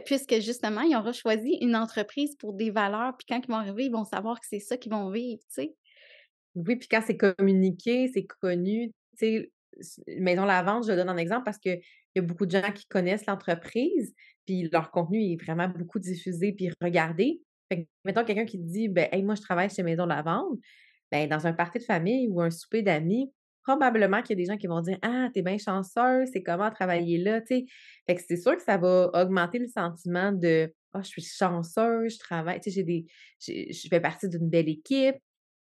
puisque justement, ils auront choisi une entreprise pour des valeurs, puis quand ils vont arriver, ils vont savoir que c'est ça qu'ils vont vivre, tu sais? Oui, puis quand c'est communiqué, c'est connu, tu sais, Maison Lavande, je le donne en exemple parce qu'il y a beaucoup de gens qui connaissent l'entreprise, puis leur contenu est vraiment beaucoup diffusé puis regardé. Fait que, mettons quelqu'un qui te dit: «Ben, hey, moi, je travaille chez Maison Lavande», ben, dans un party de famille ou un souper d'amis, probablement qu'il y a des gens qui vont dire: «Ah, t'es bien chanceux, c'est comment travailler là?» tu sais? Fait que c'est sûr que ça va augmenter le sentiment de: «Ah, je suis chanceuse, je travaille, tu sais, je fais partie d'une belle équipe».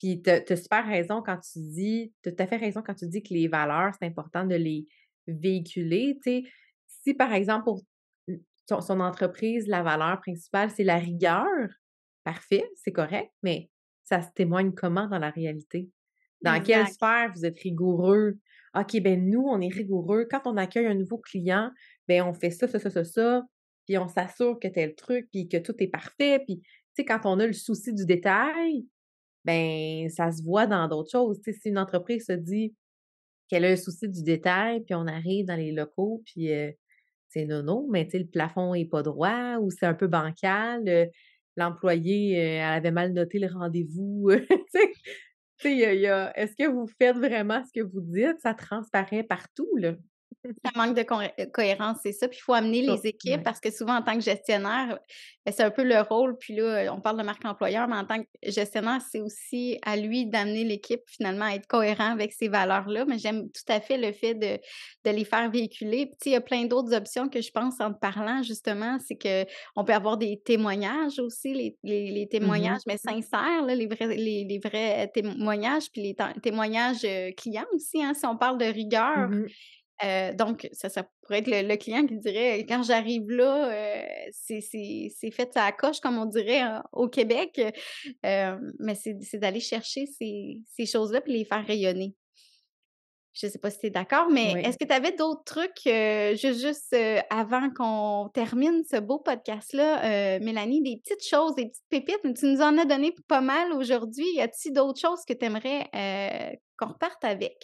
Puis tu super raison quand tu dis tu tout à fait raison quand tu dis que les valeurs, c'est important de les véhiculer, tu sais. Si par exemple pour son entreprise, la valeur principale, c'est la rigueur, parfait, c'est correct, mais ça se témoigne comment dans la réalité? Dans quelle Exact. sphère vous êtes rigoureux? OK, ben nous, on est rigoureux. Quand on accueille un nouveau client, ben on fait ça, ça, ça, ça, ça, puis on s'assure que tel truc, puis que tout est parfait. Puis, tu sais, quand on a le souci du détail, ben ça se voit dans d'autres choses. Tu sais, si une entreprise se dit qu'elle a un souci du détail, puis on arrive dans les locaux, puis c'est nono, mais tu sais, le plafond est pas droit ou c'est un peu bancal, l'employée, elle avait mal noté le rendez-vous, tu sais, il y a est-ce que vous faites vraiment ce que vous dites? Ça transparaît partout, là. Ça manque de cohérence, c'est ça. Puis il faut amener Ça, les équipes ouais. parce que souvent en tant que gestionnaire, c'est un peu le rôle, puis là, on parle de marque employeur, mais en tant que gestionnaire, c'est aussi à lui d'amener l'équipe finalement à être cohérent avec ces valeurs-là. Mais j'aime tout à fait le fait de les faire véhiculer. Puis tu sais, il y a plein d'autres options que je pense en te parlant justement, c'est qu'on peut avoir des témoignages aussi, les Mmh. témoignages, mais sincères, là, les vrais témoignages, puis les témoignages, clients aussi, hein, si on parle de rigueur. Mmh. Donc ça pourrait être le client qui dirait: «Quand j'arrive là, c'est fait ça coche», comme on dirait, au Québec, mais c'est d'aller chercher ces choses-là puis les faire rayonner. Je sais pas si tu es d'accord, mais Oui. est-ce que tu avais d'autres trucs, avant qu'on termine ce beau podcast-là, Mélanie, des petites choses, des petites pépites, mais tu nous en as donné pas mal aujourd'hui. Y a-t-il d'autres choses que tu aimerais, qu'on reparte avec?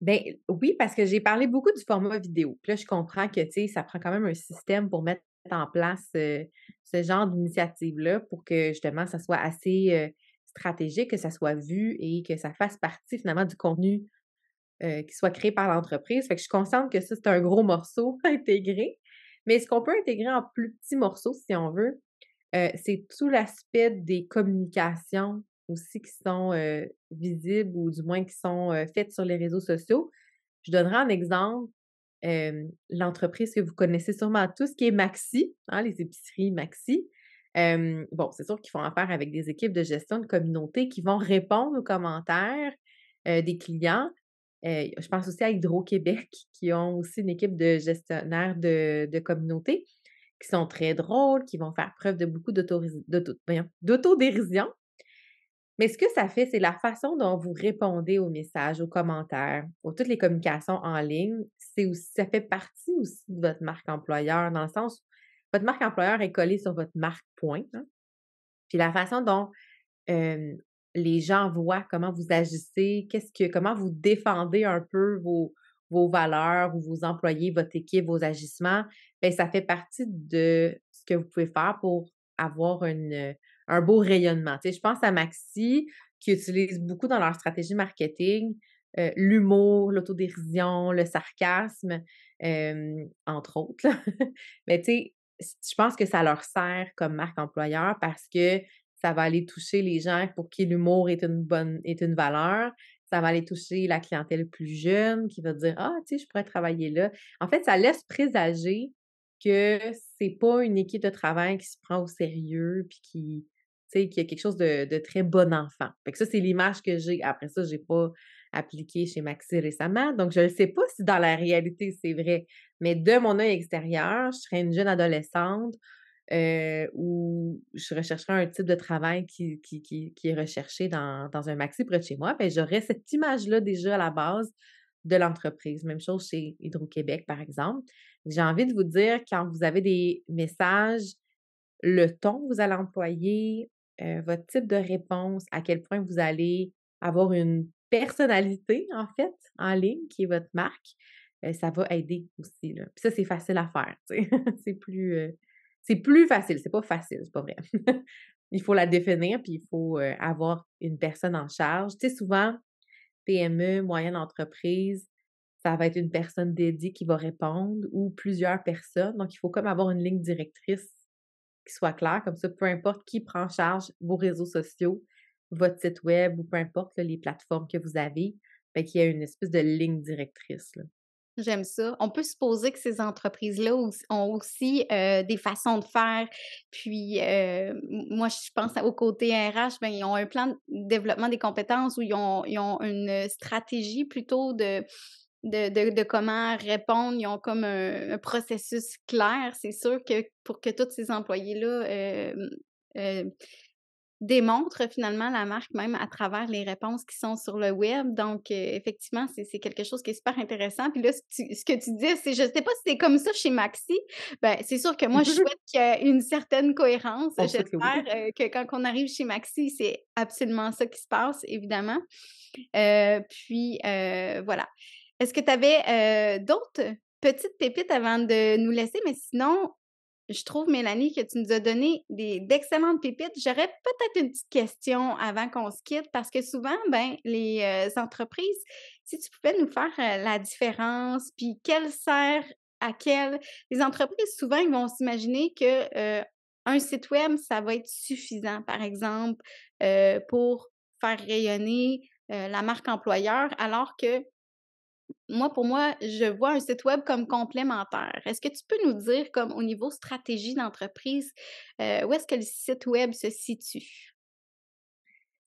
Ben oui, parce que j'ai parlé beaucoup du format vidéo. Puis là, je comprends que, tu sais, ça prend quand même un système pour mettre en place, ce genre d'initiative-là pour que justement ça soit assez, stratégique, que ça soit vu et que ça fasse partie finalement du contenu, qui soit créé par l'entreprise. Fait que je suis consciente que ça, c'est un gros morceau à intégrer. Mais ce qu'on peut intégrer en plus petits morceaux, si on veut, c'est tout l'aspect des communications aussi qui sont, visibles ou du moins qui sont, faites sur les réseaux sociaux. Je donnerai un exemple, l'entreprise que vous connaissez sûrement tous qui est Maxi, hein, les épiceries Maxi. Bon, c'est sûr qu'ils font affaire avec des équipes de gestion de communauté qui vont répondre aux commentaires, des clients. Je pense aussi à Hydro-Québec qui ont aussi une équipe de gestionnaires de communauté qui sont très drôles, qui vont faire preuve de beaucoup d'autodérision. Mais ce que ça fait, c'est la façon dont vous répondez aux messages, aux commentaires, aux toutes les communications en ligne. C'est aussi ça fait partie aussi de votre marque employeur, dans le sens votre marque employeur est collée sur votre marque point, hein. Puis la façon dont, hem, les gens voient comment vous agissez, comment vous défendez un peu vos valeurs ou vos employés, votre équipe, vos agissements, bien ça fait partie de ce que vous pouvez faire pour avoir un beau rayonnement. Tu sais, je pense à Maxi qui utilise beaucoup dans leur stratégie marketing, l'humour, l'autodérision, le sarcasme, entre autres là. Mais tu sais, je pense que ça leur sert comme marque employeur parce que ça va aller toucher les gens pour qui l'humour est une valeur. Ça va aller toucher la clientèle plus jeune qui va dire: «Ah, tu sais, je pourrais travailler là». En fait, ça laisse présager que c'est pas une équipe de travail qui se prend au sérieux puis qui, tu sais, qui a quelque chose de très bon enfant. Fait que ça, c'est l'image que j'ai. Après ça, j'ai pas appliqué chez Maxi récemment, donc je ne sais pas si dans la réalité c'est vrai. Mais de mon œil extérieur, je serais une jeune adolescente où je rechercherais un type de travail qui est recherché dans un maxi près de chez moi, ben, j'aurais cette image-là déjà à la base de l'entreprise. Même chose chez Hydro-Québec, par exemple. J'ai envie de vous dire, quand vous avez des messages, le ton que vous allez employer, votre type de réponse, à quel point vous allez avoir une personnalité, en fait, en ligne, qui est votre marque, ça va aider aussi, là. Puis ça, c'est facile à faire, tu sais. C'est plus facile, c'est pas facile, c'est pas vrai. Il faut la définir, puis il faut, avoir une personne en charge. Tu sais, souvent, PME, moyenne entreprise, ça va être une personne dédiée qui va répondre ou plusieurs personnes. Donc, il faut comme avoir une ligne directrice qui soit claire, comme ça, peu importe qui prend en charge vos réseaux sociaux, votre site web ou peu importe là, les plateformes que vous avez, Fait qu'il y a une espèce de ligne directrice, là. J'aime ça. On peut supposer que ces entreprises-là ont aussi, des façons de faire. Puis, moi, je pense au côté RH, ben, ils ont un plan de développement des compétences où ils ont une stratégie plutôt de comment répondre. Ils ont comme un processus clair. C'est sûr que pour que tous ces employés-là, heu démontre finalement la marque même à travers les réponses qui sont sur le web. Donc, effectivement, c'est quelque chose qui est super intéressant. Puis là, ce que tu dis, c'est je sais pas si c'est comme ça chez Maxi. Ben, c'est sûr que moi, je souhaite qu'il y ait une certaine cohérence. On J'espère, souhaite que oui. que quand on arrive chez Maxi, c'est absolument ça qui se passe, évidemment. Puis, voilà. Est-ce que tu avais, d'autres petites pépites avant de nous laisser? Mais sinon, je trouve, Mélanie, que tu nous as donné d'excellentes pépites. J'aurais peut-être une petite question avant qu'on se quitte parce que souvent, ben, les, entreprises, si tu pouvais nous faire, la différence, puis quelle sert à quelle les entreprises, souvent, ils vont s'imaginer que, un site web, ça va être suffisant, par exemple, pour faire rayonner, la marque employeur, alors que moi, pour moi, je vois un site web comme complémentaire. Est-ce que tu peux nous dire, comme au niveau stratégie d'entreprise, où est-ce que le site web se situe?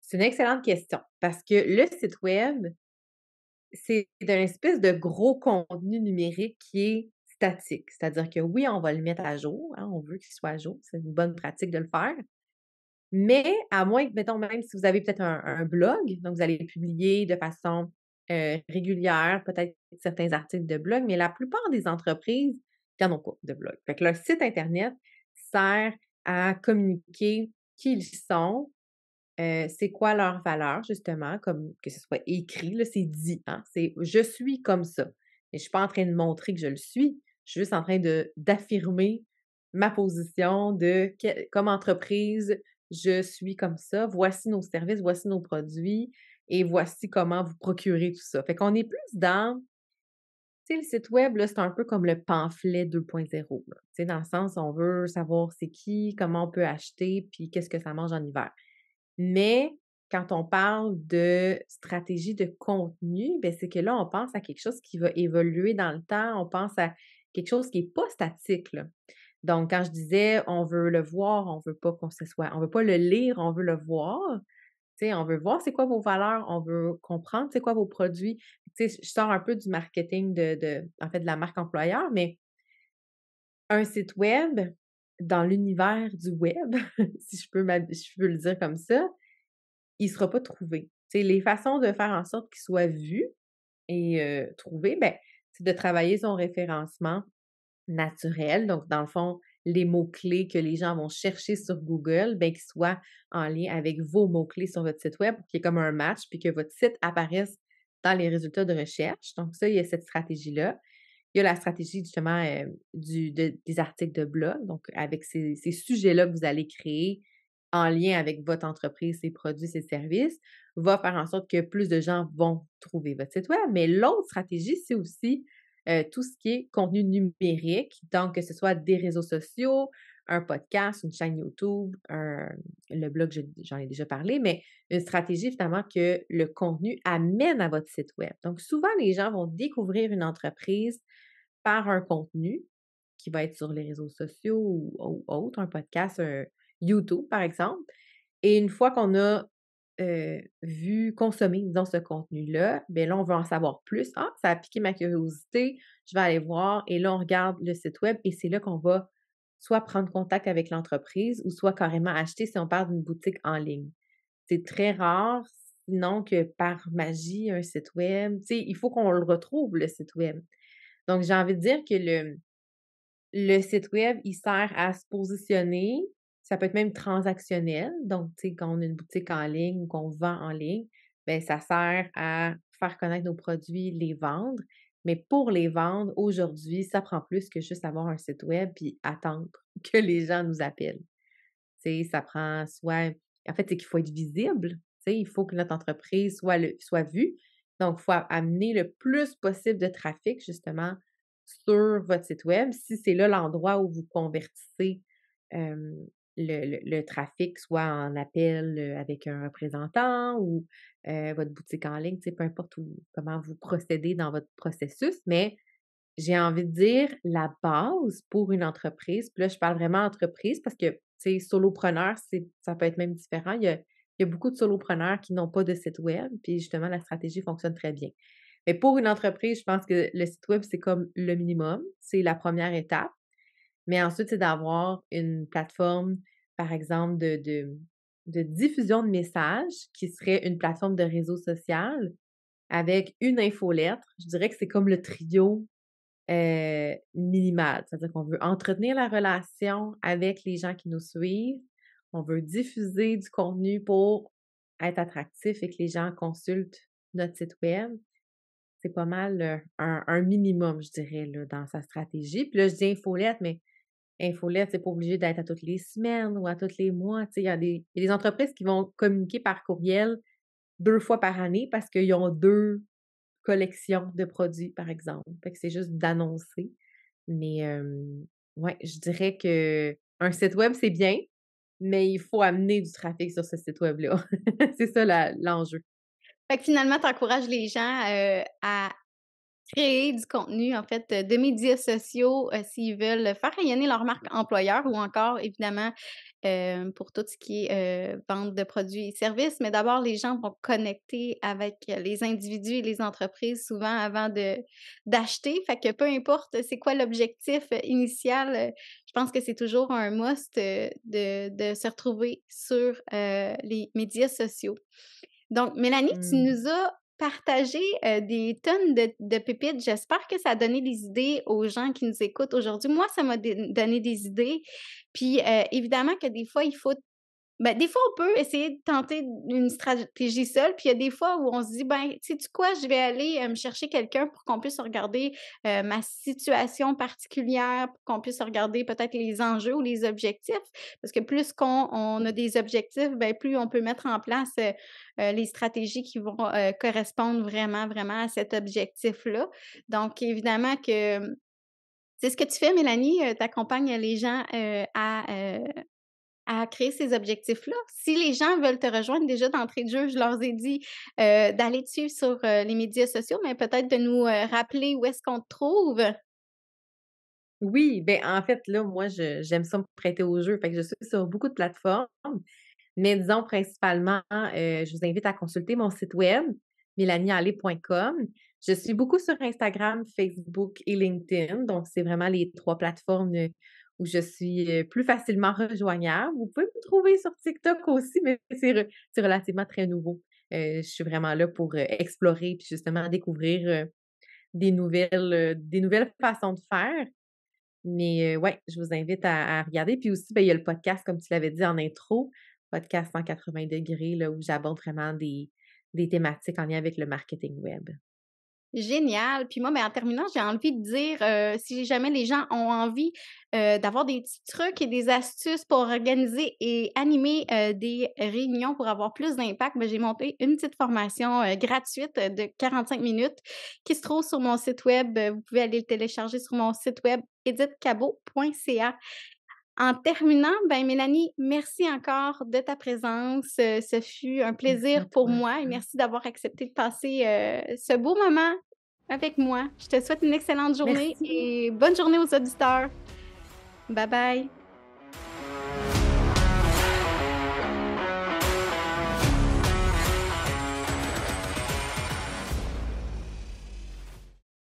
C'est une excellente question parce que le site web, c'est un espèce de gros contenu numérique qui est statique. C'est-à-dire que oui, on va le mettre à jour, hein, on veut qu'il soit à jour, c'est une bonne pratique de le faire. Mais à moins que, mettons, même si vous avez peut-être un blog, donc vous allez publier de façon régulière, peut-être certains articles de blog, mais la plupart des entreprises n'en ont pas de blog. Fait que leur site Internet sert à communiquer qui ils sont, c'est quoi leur valeur, justement, comme que ce soit écrit, là, c'est dit, hein, c'est je suis comme ça. Et je suis pas en train de montrer que je le suis, je suis juste en train d'affirmer ma position de comme entreprise, je suis comme ça, voici nos services, voici nos produits et voici comment vous procurer tout ça. Fait qu'on est plus dans, tu sais, le site web, là, c'est un peu comme le pamphlet 2.0, là. Tu sais, dans le sens, on veut savoir c'est qui, comment on peut acheter, puis qu'est-ce que ça mange en hiver. Mais quand on parle de stratégie de contenu, ben c'est que là, on pense à quelque chose qui va évoluer dans le temps, on pense à quelque chose qui est pas statique, là. Donc, quand je disais: «On veut le voir», on veut pas qu'on se soit on veut pas le lire, on veut le voir. Tu sais, on veut voir c'est quoi vos valeurs, on veut comprendre c'est quoi vos produits. Tu sais, je sors un peu du marketing en fait, de la marque employeur, mais un site web, dans l'univers du web, si je peux le dire comme ça, il sera pas trouvé. Tu sais, les façons de faire en sorte qu'il soit vu et trouvé, ben, c'est de travailler son référencement naturel. Donc, dans le fond, les mots-clés que les gens vont chercher sur Google, ben, qu'ils soient en lien avec vos mots-clés sur votre site web pour qu'il y ait comme un match, puis que votre site apparaisse dans les résultats de recherche. Donc ça, il y a cette stratégie-là. Il y a la stratégie justement, des articles de blog, donc avec ces sujets-là que vous allez créer en lien avec votre entreprise, ses produits, ses services, va faire en sorte que plus de gens vont trouver votre site web. Mais l'autre stratégie, c'est aussi, tout ce qui est contenu numérique, donc que ce soit des réseaux sociaux, un podcast, une chaîne YouTube, le blog, j'en ai déjà parlé, mais une stratégie finalement que le contenu amène à votre site web. Donc souvent, les gens vont découvrir une entreprise par un contenu qui va être sur les réseaux sociaux ou autre, un podcast, YouTube, par exemple. Et une fois qu'on a, vu, consommé, disons, ce contenu-là, bien là, on veut en savoir plus. «Ah, ça a piqué ma curiosité, je vais aller voir» et là, on regarde le site web et c'est là qu'on va soit prendre contact avec l'entreprise ou soit carrément acheter si on parle d'une boutique en ligne. C'est très rare, sinon que par magie, un site web, tu sais, il faut qu'on le retrouve, le site web. Donc j'ai envie de dire que le site web, il sert à se positionner. Ça peut être même transactionnel. Donc, tu sais, quand on a une boutique en ligne ou qu'on vend en ligne, ben ça sert à faire connaître nos produits, les vendre. Mais pour les vendre, aujourd'hui, ça prend plus que juste avoir un site web puis attendre que les gens nous appellent. Tu sais, ça prend soit en fait, c'est qu'il faut être visible. Tu sais, il faut que notre entreprise soit vue. Donc, il faut amener le plus possible de trafic, justement, sur votre site web, si c'est là l'endroit où vous convertissez, hem, le trafic, soit en appel, avec un représentant ou, votre boutique en ligne, tu sais, peu importe comment vous procédez dans votre processus. Mais j'ai envie de dire la base pour une entreprise, puis là, je parle vraiment entreprise parce que, tu sais, solopreneur, ça peut être même différent. Il y a beaucoup de solopreneurs qui n'ont pas de site web, puis justement, la stratégie fonctionne très bien. Mais pour une entreprise, je pense que le site web, c'est comme le minimum, c'est la première étape. Mais ensuite, c'est d'avoir une plateforme, par exemple, de diffusion de messages qui serait une plateforme de réseau social avec une infolettre. Je dirais que c'est comme le trio minimal. C'est-à-dire qu'on veut entretenir la relation avec les gens qui nous suivent. On veut diffuser du contenu pour être attractif et que les gens consultent notre site web. C'est pas mal, un minimum, je dirais, là, dans sa stratégie. Puis là, je dis infolette, mais infolette, c'est pas obligé d'être à toutes les semaines ou à tous les mois. Tu sais, il y a des entreprises qui vont communiquer par courriel 2 fois par année parce qu'ils ont 2 collections de produits, par exemple. Fait que c'est juste d'annoncer. Mais, ouais, je dirais qu'un site web, c'est bien, mais il faut amener du trafic sur ce site web-là. C'est ça l'enjeu. Fait que finalement, tu encourages les gens, à créer du contenu, en fait, de médias sociaux, s'ils veulent faire rayonner leur marque employeur ou encore évidemment, pour tout ce qui est, vente de produits et services. Mais d'abord, les gens vont connecter avec les individus et les entreprises souvent avant d'acheter. Fait que peu importe c'est quoi l'objectif, initial, je pense que c'est toujours un must, de se retrouver sur, les médias sociaux. Donc, Mélanie, tu Mmh. nous as partagé, des tonnes de pépites. J'espère que ça a donné des idées aux gens qui nous écoutent aujourd'hui. Moi, ça m'a donné des idées. Puis, évidemment que des fois, il faut des fois, on peut essayer de tenter une stratégie seule, puis il y a des fois où on se dit: «Ben, sais-tu quoi? Je vais aller, me chercher quelqu'un pour qu'on puisse regarder, ma situation particulière, pour qu'on puisse regarder peut-être les enjeux ou les objectifs». Parce que plus on a des objectifs, ben, plus on peut mettre en place, les stratégies qui vont, correspondre vraiment, vraiment à cet objectif-là. Donc évidemment que, c'est ce que tu fais, Mélanie, tu accompagnes les gens, à créer ces objectifs-là. Si les gens veulent te rejoindre, déjà d'entrée de jeu, je leur ai dit, d'aller te suivre sur, les médias sociaux, mais peut-être de nous, rappeler où est-ce qu'on te trouve? Oui, ben, en fait, là, moi, j'aime ça me prêter au jeu. Fait que je suis sur beaucoup de plateformes, mais disons principalement, je vous invite à consulter mon site web, melanieallé.com. Je suis beaucoup sur Instagram, Facebook et LinkedIn, donc c'est vraiment les 3 plateformes, où je suis, plus facilement rejoignable. Vous pouvez me trouver sur TikTok aussi, mais c'est relativement très nouveau. Je suis vraiment là pour, explorer puis justement découvrir, des nouvelles façons de faire. Mais, ouais, je vous invite à regarder. Puis aussi, ben, il y a le podcast, comme tu l'avais dit en intro, podcast 180° là, où j'aborde vraiment des thématiques en lien avec le marketing web. Génial. Puis moi, en terminant, j'ai envie de dire, si jamais les gens ont envie, d'avoir des petits trucs et des astuces pour organiser et animer, des réunions pour avoir plus d'impact, j'ai monté une petite formation, gratuite, de 45 minutes qui se trouve sur mon site web. Vous pouvez aller le télécharger sur mon site web edithcabot.ca. En terminant, Mélanie, merci encore de ta présence. Ce fut un Merci à plaisir pour toi. moi et merci d'avoir accepté de passer, ce beau moment avec moi. Je te souhaite une excellente journée Merci. et bonne journée aux auditeurs. Bye bye.